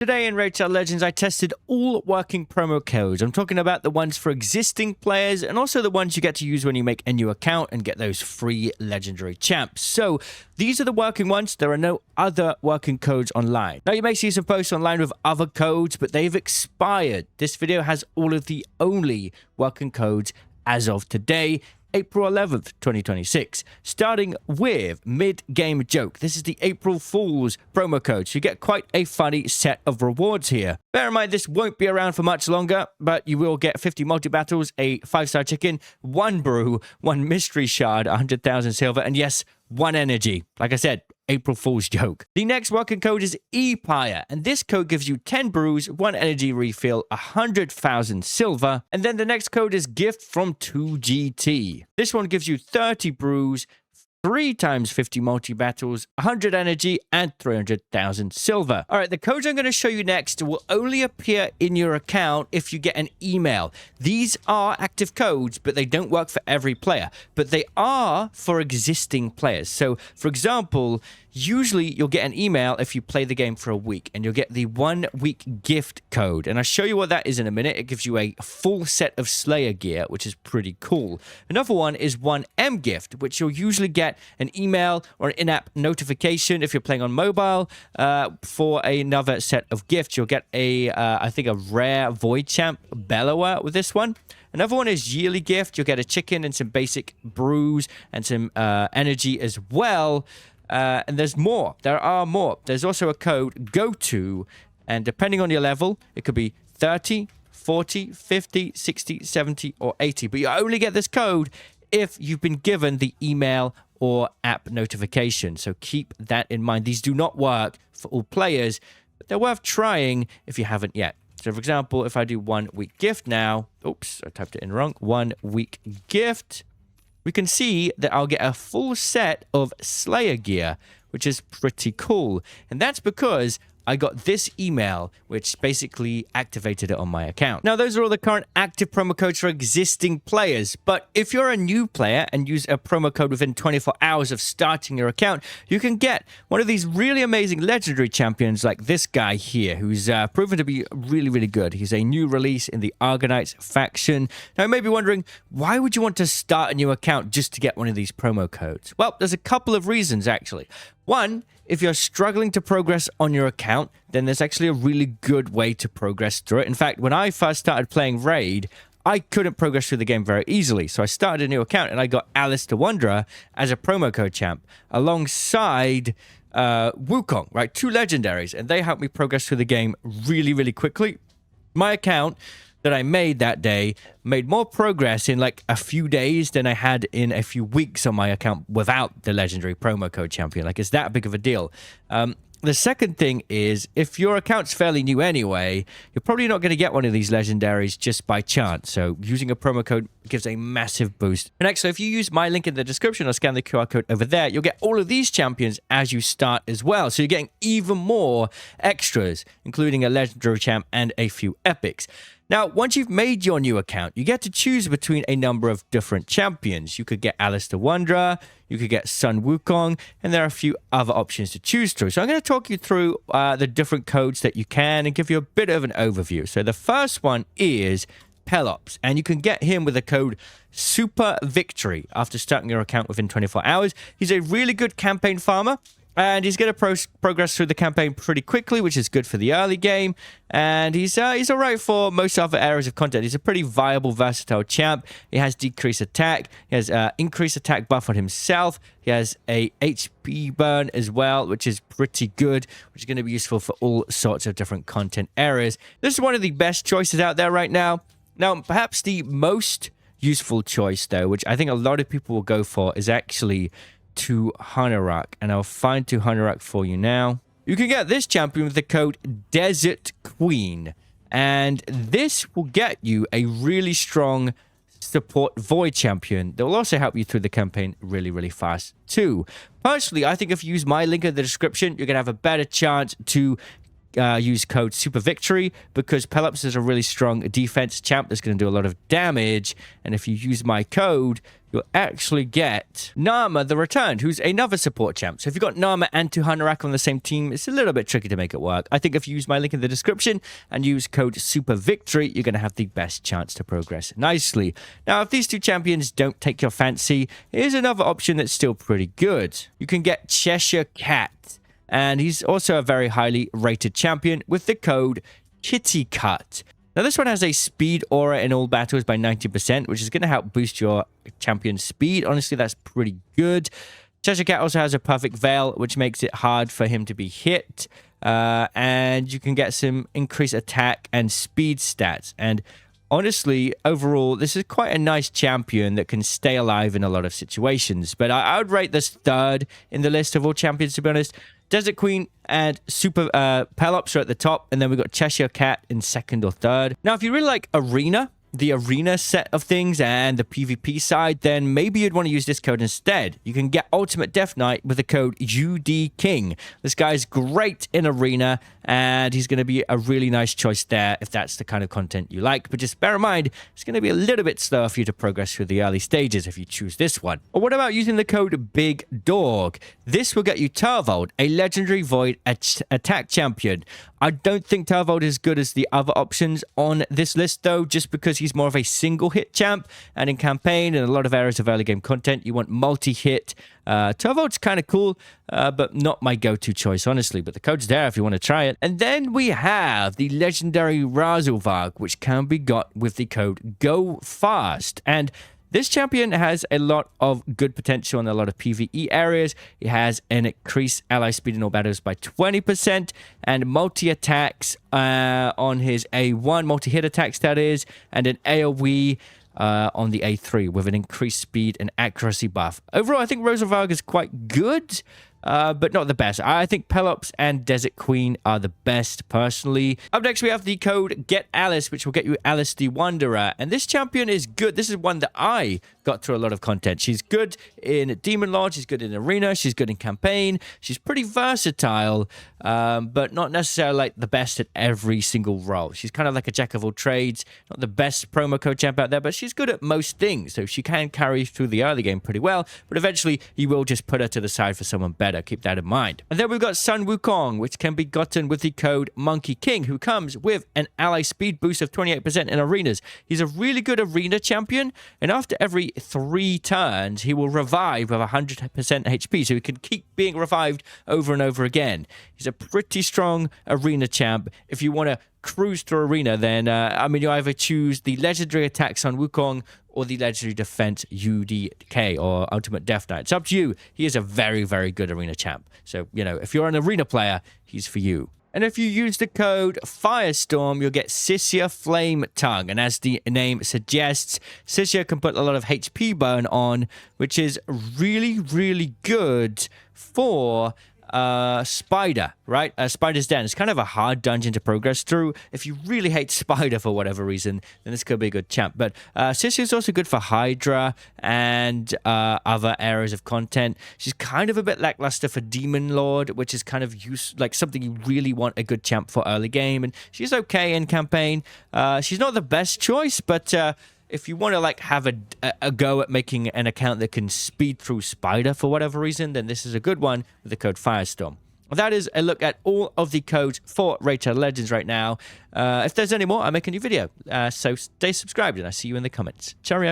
Today in Raid Shadow Legends, I tested all working promo codes. I'm talking about the ones for existing players and also the ones you get to use when you make a new account and get those free legendary champs. So these are the working ones. There are no other working codes online. Now you may see some posts online with other codes, but they've expired. This video has all of the only working codes as of today, April 11th, 2026, starting with mid-game joke. This is the April Fool's promo code, so you get quite a funny set of rewards here. Bear in mind, this won't be around for much longer, but you will get 50 multi-battles, a 5-star chicken, 1 brew, 1 mystery shard, 100,000 silver, and yes, 1 energy. Like I said, April Fool's joke. The next working code is Empire, and this code gives you 10 brews, 1 energy refill, 100,000 silver, and then the next code is Gift from 2GT. This one gives you 30 brews, 3 times 50 multi-battles, 100 energy, and 300,000 silver. All right, the codes I'm going to show you next will only appear in your account if you get an email. These are active codes, but they don't work for every player. But they are for existing players. So, for example, usually you'll get an email if you play the game for a week, and you'll get the 1-week gift code. And I'll show you what that is in a minute. It gives you a full set of Slayer gear, which is pretty cool. Another one is 1M gift, which you'll usually get an email or an in-app notification if you're playing on mobile for another set of gifts. You'll get I think a rare Void Champ Bellower with this one. Another one is yearly gift. You'll get a chicken and some basic brews and some energy as well. And there's more. There are more. There's also a code, GO2, and depending on your level, it could be 30, 40, 50, 60, 70, or 80. But you only get this code if you've been given the email or app notification. So keep that in mind. These do not work for all players, but they're worth trying if you haven't yet. So, for example, if I do 1-week gift now, oops, I typed it in wrong, 1-week gift, we can see that I'll get a full set of Slayer gear, which is pretty cool. And that's because I got this email, which basically activated it on my account. Now, those are all the current active promo codes for existing players. But if you're a new player and use a promo code within 24 hours of starting your account, you can get one of these really amazing legendary champions like this guy here, who's proven to be really, really good. He's a new release in the Argonauts faction. Now, you may be wondering, why would you want to start a new account just to get one of these promo codes? Well, there's a couple of reasons, actually. One, if you're struggling to progress on your account, then there's actually a really good way to progress through it. In fact, when I first started playing Raid, I couldn't progress through the game very easily. So I started a new account and I got Alice the Wanderer as a promo code champ alongside Wukong, right? 2 legendaries, and they helped me progress through the game really, really quickly. My account that I made that day made more progress in like a few days than I had in a few weeks on my account without the legendary promo code champion. Like, it's that big of a deal. The second thing is, if your account's fairly new anyway, you're probably not going to get one of these legendaries just by chance. So using a promo code gives a massive boost. And actually, if you use my link in the description or scan the QR code over there, you'll get all of these champions as you start as well. So you're getting even more extras, including a legendary champ and a few epics. Now, once you've made your new account, you get to choose between a number of different champions. You could get Alice the Wanderer, you could get Sun Wukong, and there are a few other options to choose through. So I'm going to talk you through the different codes that you can and give you a bit of an overview. So the first one is Pelops, and you can get him with the code Super Victory after starting your account within 24 hours. He's a really good campaign farmer, and he's going to progress through the campaign pretty quickly, which is good for the early game. And he's all right for most other areas of content. He's a pretty viable, versatile champ. He has decreased attack. He has increased attack buff on himself. He has a HP burn as well, which is pretty good, which is going to be useful for all sorts of different content areas. This is one of the best choices out there right now. Now, perhaps the most useful choice, though, which I think a lot of people will go for, is actually to Hanurak, and I'll find to Hanurak for you now. You can get this champion with the code Desert Queen, and this will get you a really strong support Void champion that will also help you through the campaign really, really fast too. Personally, I think if you use my link in the description, you're going to have a better chance to use code SUPERVICTORY because Pelops is a really strong defense champ that's going to do a lot of damage. And if you use my code, you'll actually get Narma the Returned, who's another support champ. So if you've got Narma and Tuhanerak on the same team, it's a little bit tricky to make it work. I think if you use my link in the description and use code SUPERVICTORY, you're going to have the best chance to progress nicely. Now, if these two champions don't take your fancy, here's another option that's still pretty good. You can get Cheshire Cat, and he's also a very highly rated champion with the code KittyCut. Now, this one has a speed aura in all battles by 90%, which is going to help boost your champion's speed. Honestly, that's pretty good. Cheshire Cat also has a perfect veil, which makes it hard for him to be hit. And you can get some increased attack and speed stats. And honestly, overall, this is quite a nice champion that can stay alive in a lot of situations. But I would rate this third in the list of all champions, to be honest. Desert Queen and Super Pelops are at the top, and then we've got Cheshire Cat in second or third. Now, if you really like Arena, the Arena set of things and the PvP side, then maybe you'd want to use this code instead. You can get Ultimate Death Knight with the code UDKing. This guy's great in Arena, and he's going to be a really nice choice there if that's the kind of content you like. But just bear in mind, it's going to be a little bit slower for you to progress through the early stages if you choose this one. Or what about using the code Big Dog? This will get you Turvold, a legendary void attack champion. I don't think Turvold is as good as the other options on this list, though, just because he's more of a single-hit champ, and in campaign and a lot of areas of early-game content, you want multi-hit. Turvold's kind of cool, but not my go-to choice, honestly, but the code's there if you want to try it. And then we have the legendary Razelvarg, which can be got with the code GOFAST, and this champion has a lot of good potential in a lot of PvE areas. He has an increased ally speed in all battles by 20% and multi-attacks on his A1, multi-hit attacks that is, and an AoE on the A3 with an increased speed and accuracy buff. Overall, I think Razelvarg is quite good, but not the best. I think Pelops and Desert Queen are the best, personally. Up next, we have the code GetAlice, which will get you Alice the Wanderer. And this champion is good. This is one that I got through a lot of content. She's good in Demon Lord. She's good in Arena. She's good in Campaign. She's pretty versatile, but not necessarily like the best at every single role. She's kind of like a jack of all trades. Not the best promo code champ out there, but she's good at most things. So she can carry through the early game pretty well. But eventually, you will just put her to the side for someone better. Keep that in mind. And then we've got Sun Wukong, which can be gotten with the code Monkey King, who comes with an ally speed boost of 28% in arenas. He's a really good arena champion, and after every 3 turns, he will revive with 100% HP, so he can keep being revived over and over again. He's a pretty strong arena champ. If you want to cruise through Arena, then, you either choose the legendary attack Sun Wukong or the legendary defense UDK or Ultimate Death Knight. It's up to you. He is a very, very good arena champ. So, if you're an arena player, he's for you. And if you use the code Firestorm, you'll get Sissia Flame Tongue. And as the name suggests, Sissia can put a lot of HP burn on, which is really, really good for Spider, right? Spider's Den. It's kind of a hard dungeon to progress through. If you really hate Spider for whatever reason, then this could be a good champ. But Sissy is also good for Hydra and other areas of content. She's kind of a bit lackluster for Demon Lord, which is kind of like something you really want a good champ for early game. And she's okay in campaign. She's not the best choice, but if you want to have a go at making an account that can speed through Spider for whatever reason, then this is a good one with the code Firestorm. Well, that is a look at all of the codes for Raid Shadow Legends right now. If there's any more, I'll make a new video. So stay subscribed, and I'll see you in the comments. Cheerio.